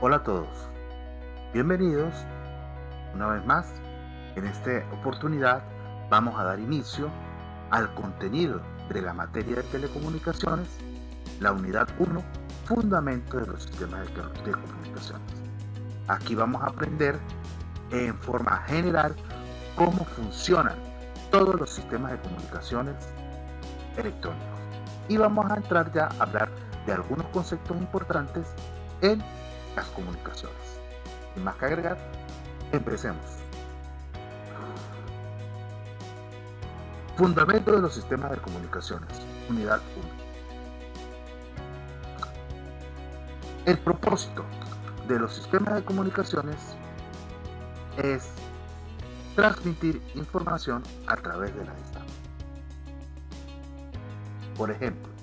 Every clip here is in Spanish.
Hola a todos, bienvenidos una vez más. En esta oportunidad vamos a dar inicio al contenido de la materia de telecomunicaciones, la unidad 1, Fundamento de los sistemas de comunicaciones. Aquí vamos a aprender en forma general cómo funcionan todos los sistemas de comunicaciones electrónicos. Y vamos a entrar ya a hablar de algunos conceptos importantes en las comunicaciones. Sin más que agregar, empecemos. Fundamento de los sistemas de comunicaciones, unidad 1. El propósito de los sistemas de comunicaciones es transmitir información a través de la distancia. Por ejemplo,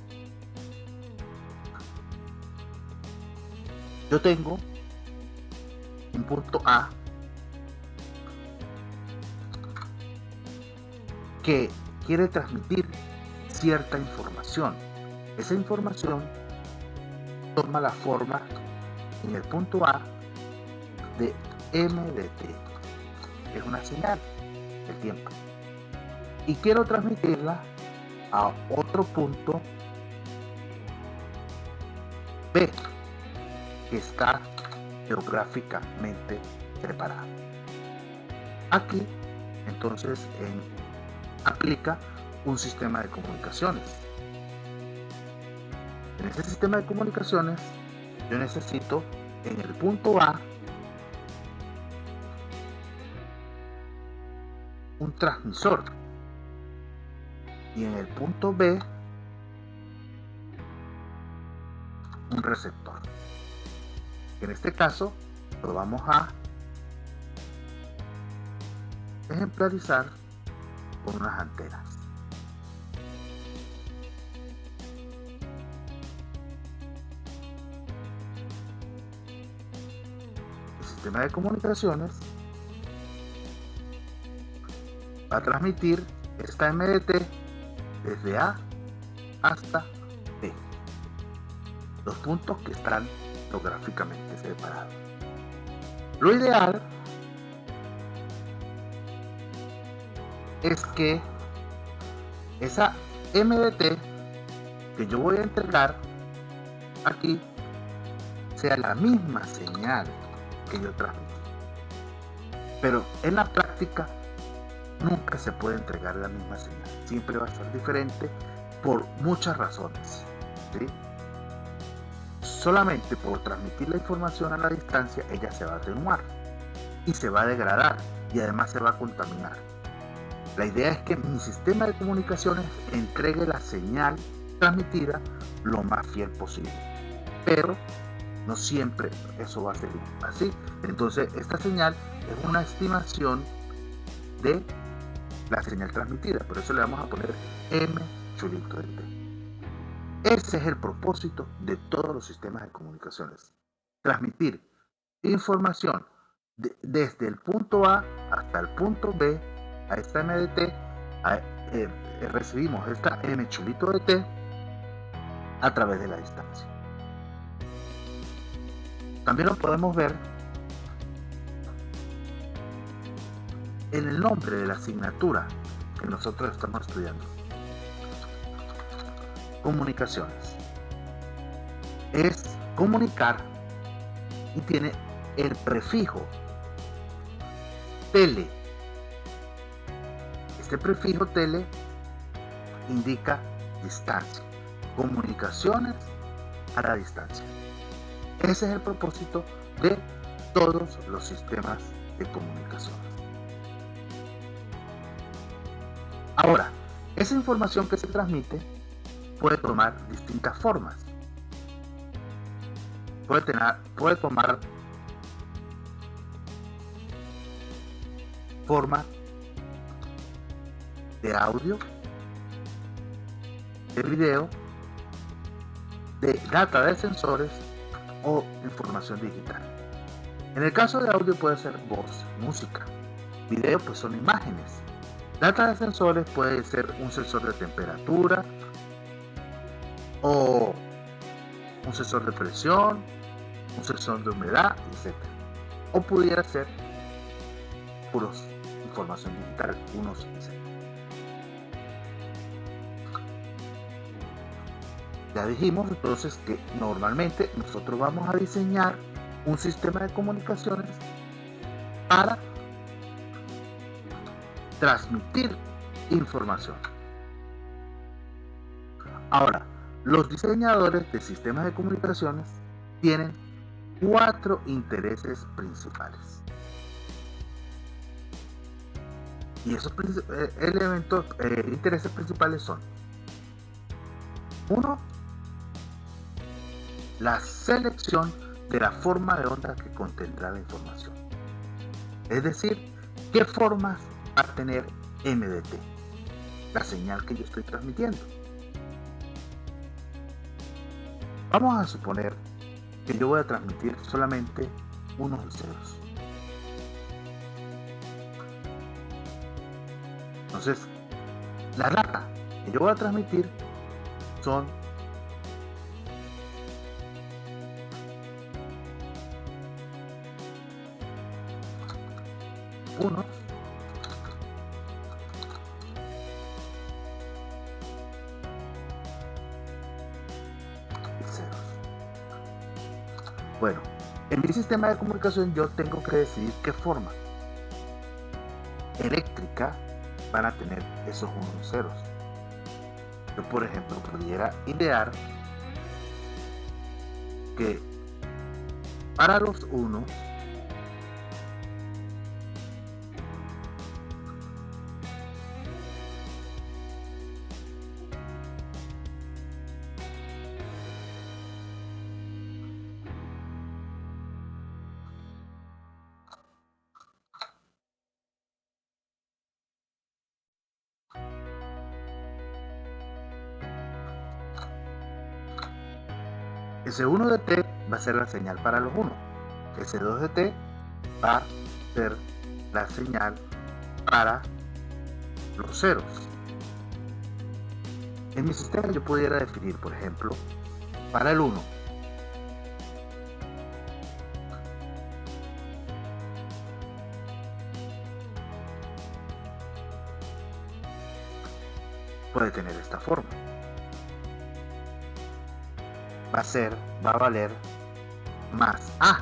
yo tengo un punto A que quiere transmitir cierta información. Esa información toma la forma en el punto A de MDT, que es una señal del tiempo, y quiero transmitirla a otro punto B, que está geográficamente separado. Aquí entonces aplica un sistema de comunicaciones. En este sistema de comunicaciones yo necesito en el punto A un transmisor y en el punto B un receptor. En este caso lo vamos a ejemplarizar con unas antenas. El sistema de comunicaciones va a transmitir esta MDT desde A hasta B, los puntos que están geográficamente separados. Lo ideal es que esa MDT que yo voy a entregar aquí sea la misma señal que yo transmití. Pero en la práctica nunca se puede entregar la misma señal. Siempre va a ser diferente por muchas razones, ¿sí? Solamente por transmitir la información a la distancia, ella se va a atenuar y se va a degradar y además se va a contaminar. La idea es que mi sistema de comunicaciones entregue la señal transmitida lo más fiel posible, pero no siempre eso va a ser así. Entonces esta señal es una estimación de la señal transmitida, por eso le vamos a poner M chulito del T. Ese es el propósito de todos los sistemas de comunicaciones: transmitir información desde el punto A hasta el punto B a esta MDT. Recibimos esta M chulito de T a través de la distancia. También lo podemos ver en el nombre de la asignatura que nosotros estamos estudiando. Comunicaciones. Es comunicar y tiene el prefijo tele. Este prefijo tele indica distancia. Comunicaciones a la distancia. Ese es el propósito de todos los sistemas de comunicaciones. Ahora, esa información que se transmite puede tomar distintas formas. Puede tomar forma de audio, de video, de data de sensores o información digital. En el caso de audio puede ser voz, música. Video pues son imágenes. Data de sensores puede ser un sensor de temperatura o un sensor de presión un sensor de humedad, etc. O pudiera ser puros información digital, unos y ceros. Ya dijimos entonces que normalmente nosotros vamos a diseñar un sistema de comunicaciones para transmitir información. Ahora, los diseñadores de sistemas de comunicaciones tienen 4 intereses principales. Y esos intereses principales son: 1. La selección de la forma de onda que contendrá la información. Es decir, qué formas va a tener MDT, la señal que yo estoy transmitiendo. Vamos a suponer que yo voy a transmitir solamente unos y ceros. Entonces, la data que yo voy a transmitir son unos y ceros. Bueno, en mi sistema de comunicación yo tengo que decidir qué forma eléctrica van a tener esos unos y ceros. Yo, por ejemplo, pudiera idear que para los unos ese 1 de T va a ser la señal para los 1. Ese 2 de T va a ser la señal para los ceros. En mi sistema yo pudiera definir, por ejemplo, para el 1, puede tener esta forma. Va a valer más A.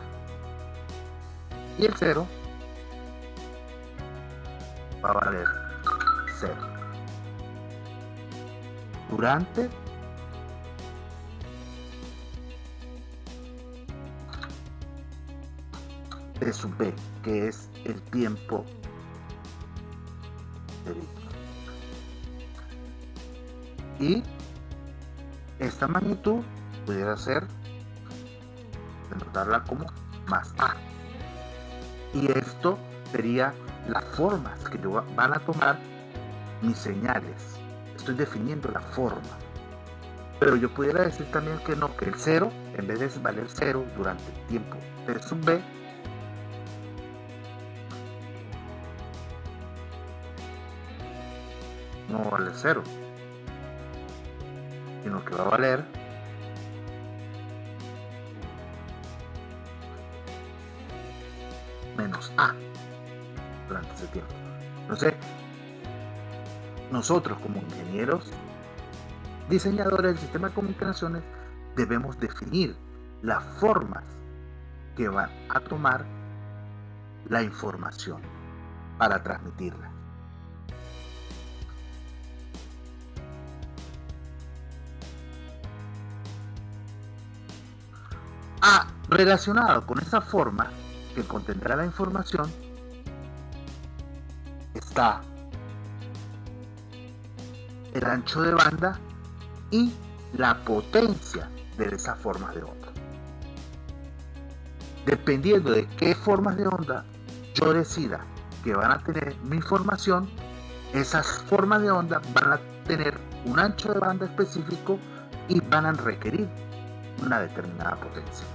Y el 0 va a valer 0. Durante T sub B, que es el tiempo de bit. Y esta magnitud pudiera ser, denotarla como más A. Y esto sería las formas que van a tomar mis señales. Estoy definiendo la forma. Pero yo pudiera decir también que no, que el 0, en vez de valer 0 durante el tiempo T sub B, no vale 0, sino que va a valer menos A durante ese tiempo. Entonces, nosotros como ingenieros, diseñadores del sistema de comunicaciones, debemos definir las formas que van a tomar la información para transmitirla. Relacionado con esa forma que contendrá la información está el ancho de banda y la potencia de esas formas de onda. Dependiendo de qué formas de onda yo decida que van a tener mi información, esas formas de onda van a tener un ancho de banda específico y van a requerir una determinada potencia.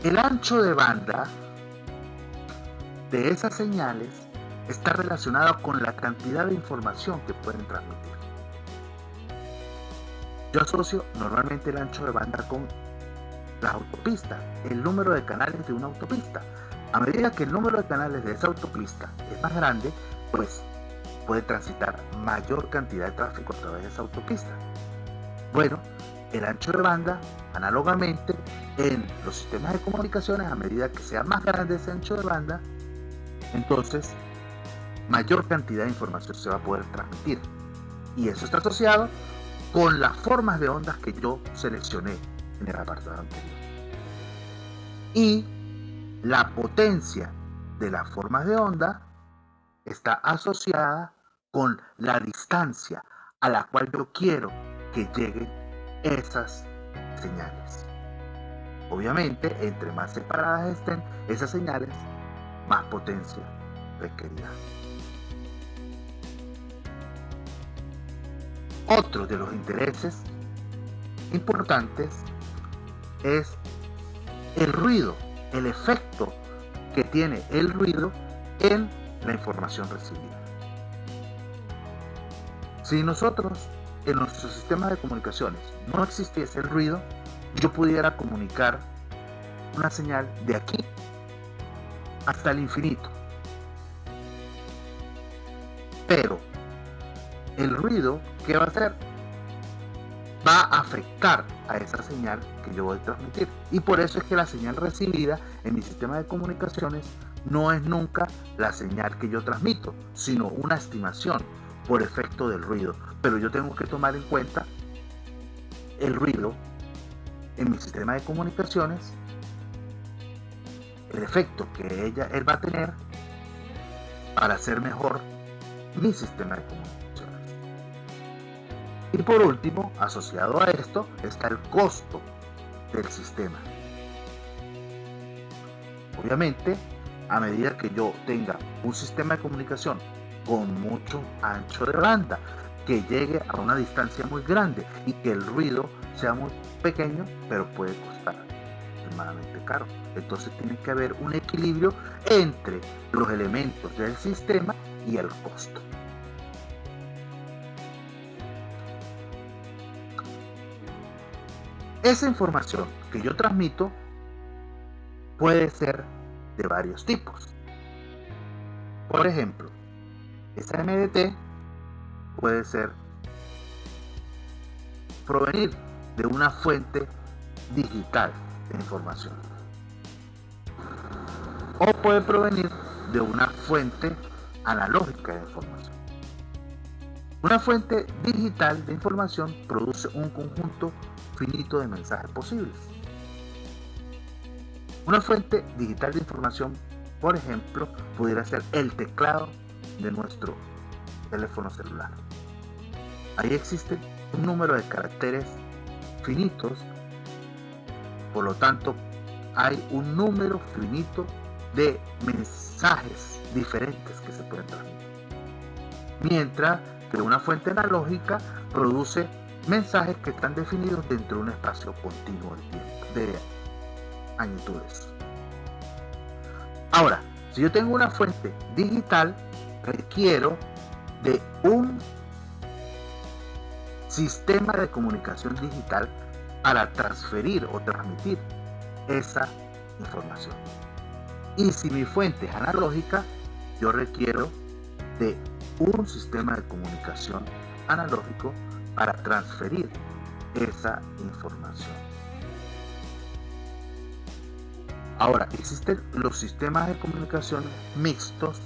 El ancho de banda de esas señales está relacionado con la cantidad de información que pueden transmitir. Yo asocio normalmente el ancho de banda con las autopistas, el número de canales de una autopista. A medida que el número de canales de esa autopista es más grande, pues puede transitar mayor cantidad de tráfico a través de esa autopista. Bueno, el ancho de banda, análogamente, en los sistemas de comunicaciones, a medida que sea más grande ese ancho de banda, entonces mayor cantidad de información se va a poder transmitir. Y eso está asociado con las formas de ondas que yo seleccioné en el apartado anterior. Y la potencia de las formas de onda está asociada con la distancia a la cual yo quiero que lleguen esas señales. Obviamente, entre más separadas estén esas señales, más potencia requerirán. Otro de los intereses importantes es el ruido, el efecto que tiene el ruido en la información recibida. Si nosotros en nuestro sistema de comunicaciones no existiese el ruido, yo pudiera comunicar una señal de aquí hasta el infinito. Pero el ruido, ¿qué va a hacer? Va a afectar a esa señal que yo voy a transmitir. Y por eso es que la señal recibida en mi sistema de comunicaciones no es nunca la señal que yo transmito, sino una estimación por efecto del ruido. Pero yo tengo que tomar en cuenta el ruido en mi sistema de comunicaciones, el efecto que él va a tener para hacer mejor mi sistema de comunicaciones. Y por último, asociado a esto, está el costo del sistema. Obviamente, a medida que yo tenga un sistema de comunicación con mucho ancho de banda, que llegue a una distancia muy grande y que el ruido sea muy pequeño, pero puede costar extremadamente caro. Entonces tiene que haber un equilibrio entre los elementos del sistema y el costo. Esa información que yo transmito puede ser de varios tipos. Por ejemplo, esa MDT puede provenir de una fuente digital de información, o puede provenir de una fuente analógica de información. Una fuente digital de información produce un conjunto finito de mensajes posibles. Una fuente digital de información, por ejemplo, pudiera ser el teclado de nuestro teléfono celular. Ahí existe un número de caracteres finitos, por lo tanto hay un número finito de mensajes diferentes que se pueden transmitir. Mientras que una fuente analógica produce mensajes que están definidos dentro de un espacio continuo de tiempo, de magnitudes. Ahora, si yo tengo una fuente digital, requiero de un sistema de comunicación digital para transferir o transmitir esa información. Y si mi fuente es analógica, yo requiero de un sistema de comunicación analógico para transferir esa información. Ahora, existen los sistemas de comunicación mixtos,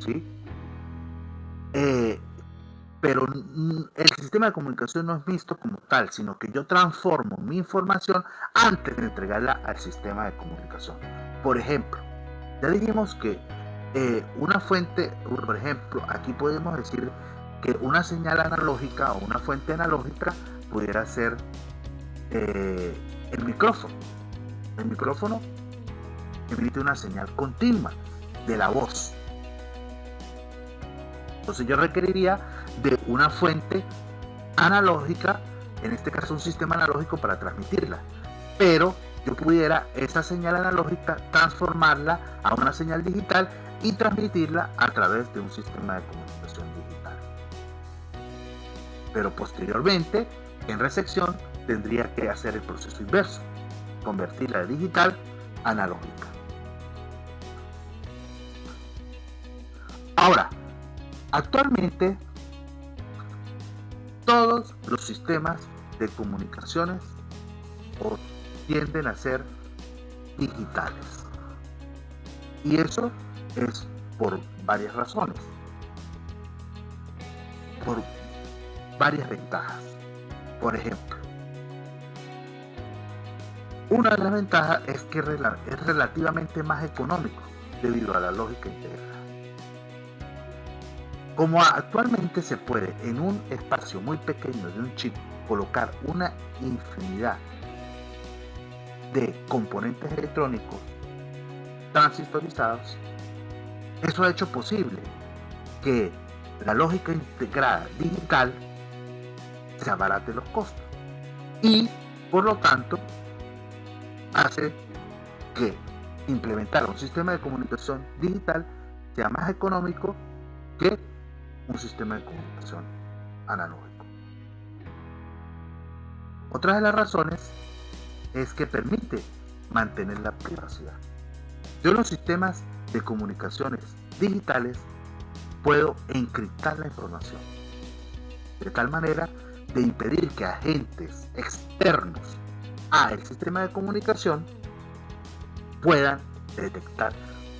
¿sí? Pero el sistema de comunicación no es mixto como tal, sino que yo transformo mi información antes de entregarla al sistema de comunicación. Por ejemplo, ya dijimos que una fuente, por ejemplo, aquí podemos decir que una señal analógica o una fuente analógica pudiera ser el micrófono. El micrófono emite una señal continua de la voz. Entonces yo requeriría de una fuente analógica, en este caso un sistema analógico para transmitirla, pero yo pudiera esa señal analógica transformarla a una señal digital y transmitirla a través de un sistema de comunicación digital. Pero posteriormente, en recepción, tendría que hacer el proceso inverso. convertirla de digital a analógica. Ahora, actualmente todos los sistemas de comunicaciones tienden a ser digitales. Y eso es por varias razones, por varias ventajas. Por ejemplo, una de las ventajas es que es relativamente más económico debido a la lógica integrada. Como actualmente se puede en un espacio muy pequeño de un chip colocar una infinidad de componentes electrónicos transistorizados, eso ha hecho posible que la lógica integrada digital se abarate los costos y por lo tanto hace que implementar un sistema de comunicación digital sea más económico que un sistema de comunicación analógico. Otra de las razones es que permite mantener la privacidad. Yo en los sistemas de comunicaciones digitales puedo encriptar la información de tal manera de impedir que agentes externos al sistema de comunicación puedan detectar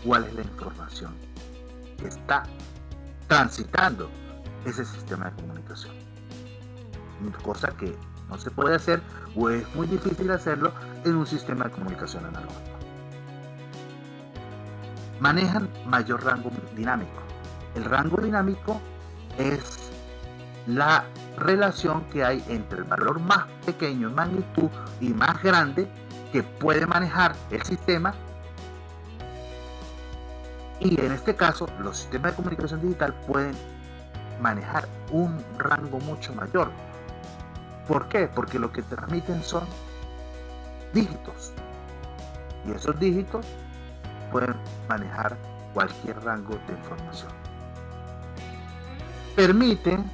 cuál es la información que está transitando ese sistema de comunicación, cosa que no se puede hacer o es muy difícil hacerlo en un sistema de comunicación analógico. Manejan mayor rango dinámico. El rango dinámico es la relación que hay entre el valor más pequeño en magnitud y más grande que puede manejar el sistema, y en este caso los sistemas de comunicación digital pueden manejar un rango mucho mayor. ¿Por qué? Porque lo que transmiten son dígitos y esos dígitos pueden manejar cualquier rango de información. Permiten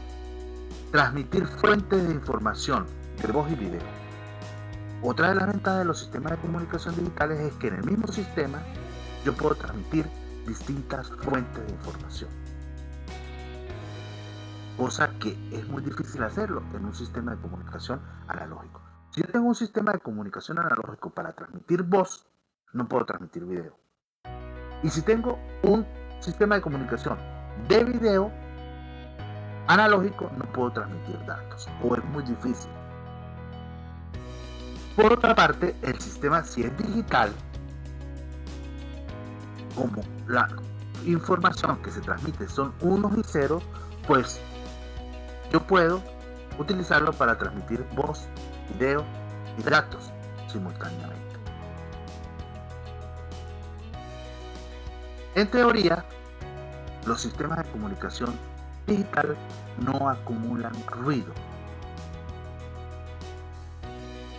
transmitir fuentes de información de voz y video. Otra de las ventajas de los sistemas de comunicación digitales es que en el mismo sistema yo puedo transmitir distintas fuentes de información, cosa que es muy difícil hacerlo en un sistema de comunicación analógico. Si yo tengo un sistema de comunicación analógico para transmitir voz, no puedo transmitir video. Y si tengo un sistema de comunicación de video analógico, no puedo transmitir datos, o es muy difícil. Por otra parte, el sistema, si es digital, como la información que se transmite son unos y ceros, pues yo puedo utilizarlo para transmitir voz, video y datos simultáneamente. En teoría, los sistemas de comunicación digital no acumulan ruido.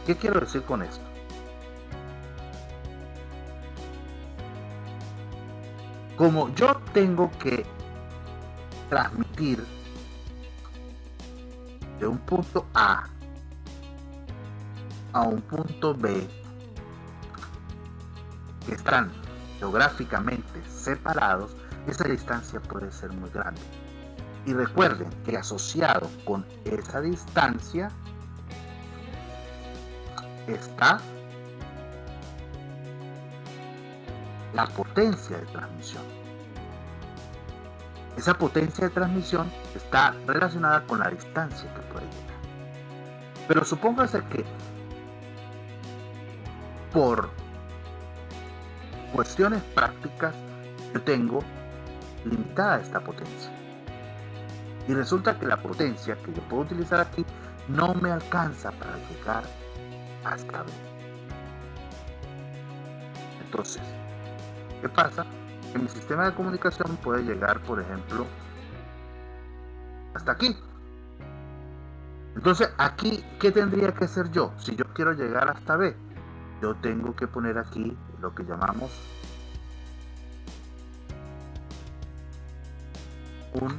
¿Qué quiero decir con esto? Como yo tengo que transmitir de un punto A un punto B, que están geográficamente separados, esa distancia puede ser muy grande. Y recuerden que asociado con esa distancia está la potencia de transmisión. Esa potencia de transmisión está relacionada con la distancia que puede llegar. Pero supóngase que por cuestiones prácticas yo tengo limitada esta potencia. Y resulta que la potencia que yo puedo utilizar aquí no me alcanza para llegar hasta B. Entonces, ¿qué pasa? Que mi sistema de comunicación puede llegar, por ejemplo, hasta aquí. Entonces, aquí, ¿qué tendría que hacer yo? Si yo quiero llegar hasta B, yo tengo que poner aquí lo que llamamos un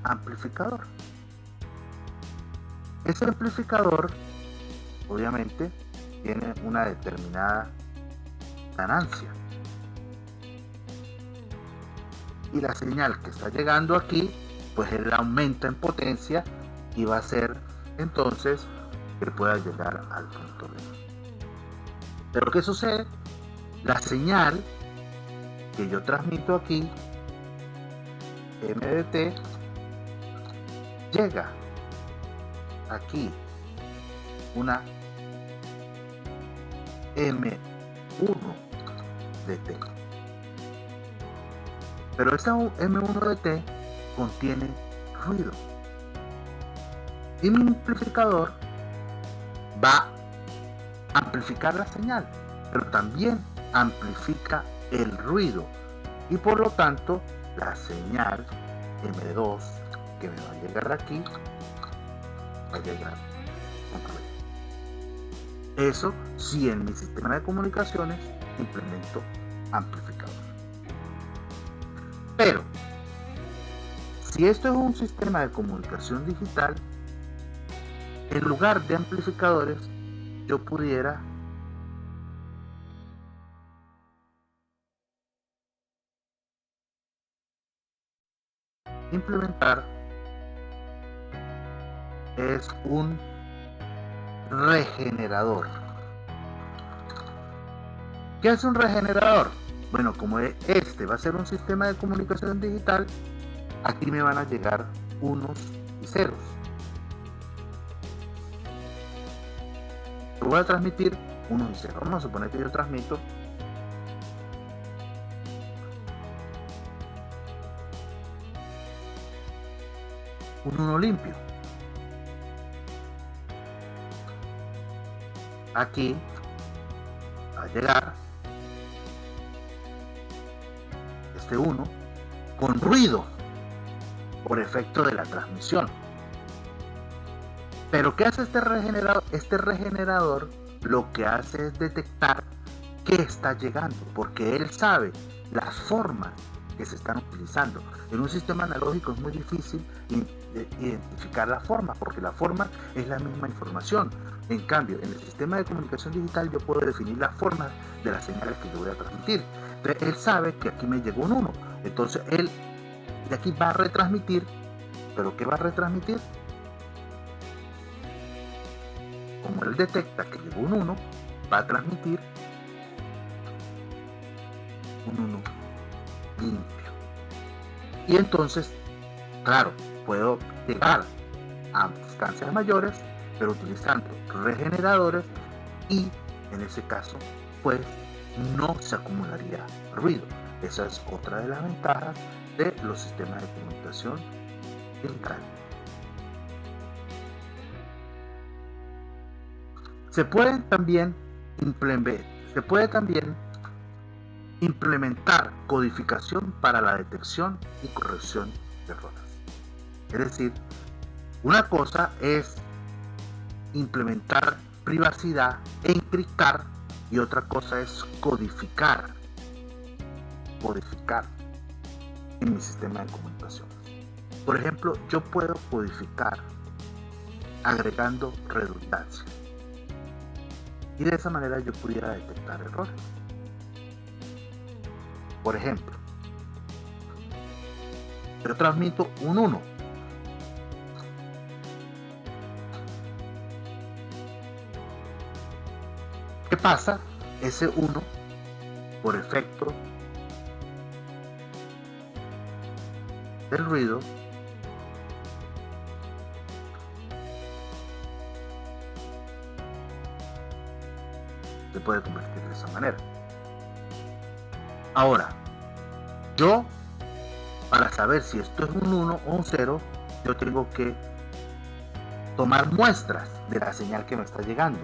amplificador. Ese amplificador, obviamente, tiene una determinada ganancia. Y la señal que está llegando aquí, pues él aumenta en potencia y va a hacer entonces que pueda llegar al punto B. Pero ¿qué sucede? La señal que yo transmito aquí, M de T, llega aquí una M1 de T. Pero esta M1 de T contiene ruido. Y mi amplificador va a amplificar la señal, pero también amplifica el ruido. Y por lo tanto, la señal M2 que me va a llegar aquí, va a llegar con ruido. Eso si en mi sistema de comunicaciones implemento amplificador. Pero, si esto es un sistema de comunicación digital, en lugar de amplificadores, yo pudiera implementar es un regenerador. ¿Qué hace un regenerador? Bueno, como este va a ser un sistema de comunicación digital, aquí me van a llegar unos y ceros. Yo voy a transmitir unos y ceros. Vamos a suponer que yo transmito un 1 limpio. Aquí va a llegar este 1 con ruido por efecto de la transmisión. Pero ¿qué hace este regenerador? Este regenerador lo que hace es detectar qué está llegando, porque él sabe las formas que se están utilizando. En un sistema analógico es muy difícil identificar la forma, porque la forma es la misma información. En cambio, en el sistema de comunicación digital yo puedo definir la forma de las señales que yo voy a transmitir. Entonces, él sabe que aquí me llegó un 1. Entonces, él de aquí va a retransmitir. ¿Pero qué va a retransmitir? Como él detecta que llegó un 1, va a transmitir un 1 limpio. Y entonces, claro, puedo llegar a distancias mayores, pero utilizando regeneradores, y en ese caso, pues no se acumularía ruido. Esa es otra de las ventajas de los sistemas de comunicación digital. Se puede también implementar codificación para la detección y corrección de errores. Es decir, una cosa es implementar privacidad e encriptar, y otra cosa es codificar en mi sistema de comunicaciones. Por ejemplo, yo puedo codificar agregando redundancia, y de esa manera yo pudiera detectar errores. Por ejemplo, yo transmito un 1. ¿Qué pasa? Ese 1, por efecto del ruido, se puede convertir de esa manera. Ahora, yo, para saber si esto es un 1 o un 0, yo tengo que tomar muestras de la señal que me está llegando.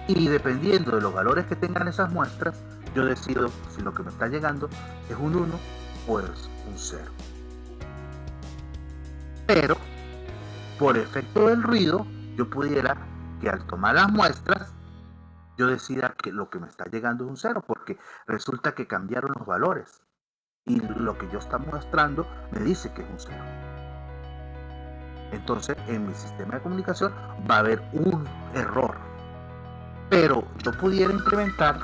Y dependiendo de los valores que tengan esas muestras, yo decido si lo que me está llegando es un 1 o es un 0. Pero, por efecto del ruido, yo pudiera que al tomar las muestras, yo decida que lo que me está llegando es un 0, porque resulta que cambiaron los valores. Y lo que yo está mostrando me dice que es un 0. entonces en mi sistema de comunicación va a haber un error. Pero yo pudiera implementar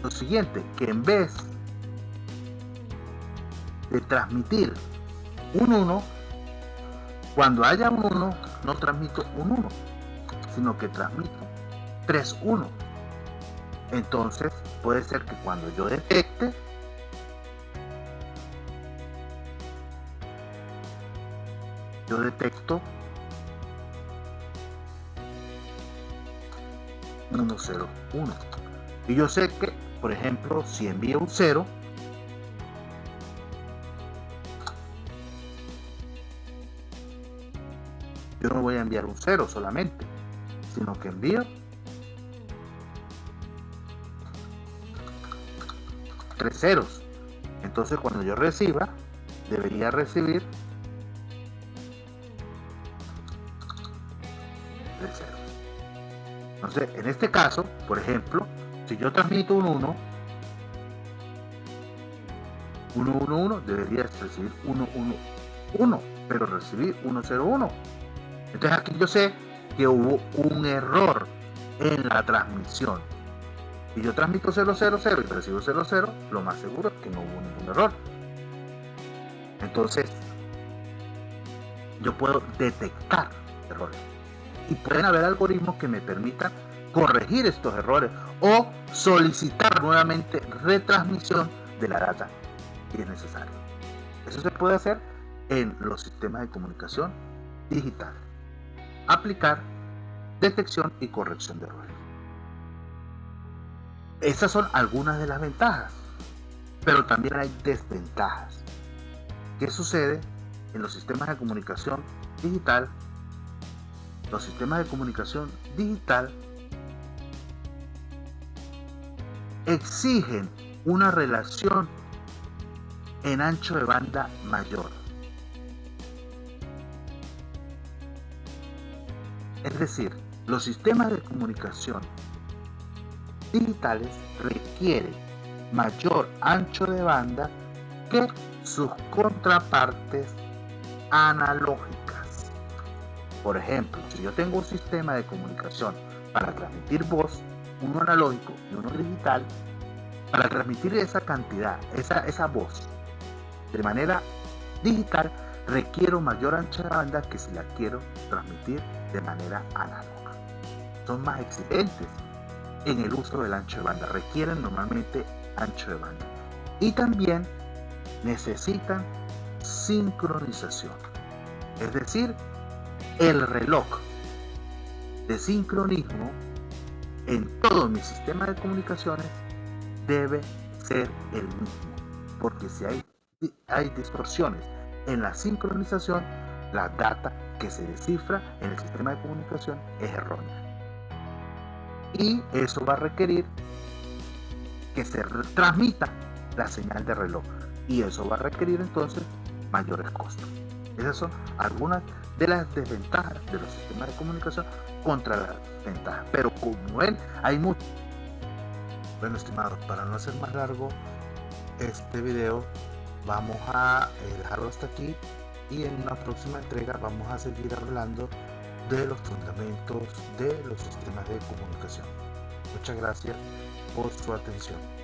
lo siguiente, que en vez de transmitir un 1, cuando haya un 1, no transmito un 1, sino que transmito 3 1. Entonces puede ser que cuando yo detecte, yo detecto 1 0 1 y yo sé que, por ejemplo, si envío un 0, yo no voy a enviar un 0 solamente, sino que envío 3 ceros. Entonces cuando yo reciba, debería recibir 3 ceros. Entonces, en este caso, por ejemplo, si yo transmito un 1, 1 1 1, debería recibir 1 1 1, pero recibir 1 0 1. Entonces aquí yo sé que hubo un error en la transmisión. Si yo transmito 0 0 0 y recibo 0 0, lo más seguro es que no hubo ningún error. Entonces, yo puedo detectar errores. Y pueden haber algoritmos que me permitan corregir estos errores o solicitar nuevamente retransmisión de la data si es necesario. Eso se puede hacer en los sistemas de comunicación digital. Aplicar detección y corrección de errores. Esas son algunas de las ventajas, pero también hay desventajas. ¿Qué sucede en los sistemas de comunicación digital? Los sistemas de comunicación digital exigen una relación en ancho de banda mayor. Es decir, los sistemas de comunicación digitales requieren mayor ancho de banda que sus contrapartes analógicas. Por ejemplo, si yo tengo un sistema de comunicación para transmitir voz, uno analógico y uno digital, para transmitir esa cantidad, esa voz de manera digital, requiero mayor ancho de banda que si la quiero transmitir de manera análoga. Son más exigentes en el uso del ancho de banda, requieren normalmente ancho de banda. Y también necesitan sincronización, es decir, el reloj de sincronismo en todo mi sistema de comunicaciones debe ser el mismo, porque si hay distorsiones en la sincronización, la data que se descifra en el sistema de comunicación es errónea. Y eso va a requerir que se transmita la señal de reloj, y eso va a requerir entonces mayores costos. Esas son algunas de las desventajas de los sistemas de comunicación contra las ventajas, pero como ven, hay mucho. Bueno, estimados, para no hacer más largo este video, vamos a dejarlo hasta aquí, y en una próxima entrega vamos a seguir hablando de los fundamentos de los sistemas de comunicación. Muchas gracias por su atención.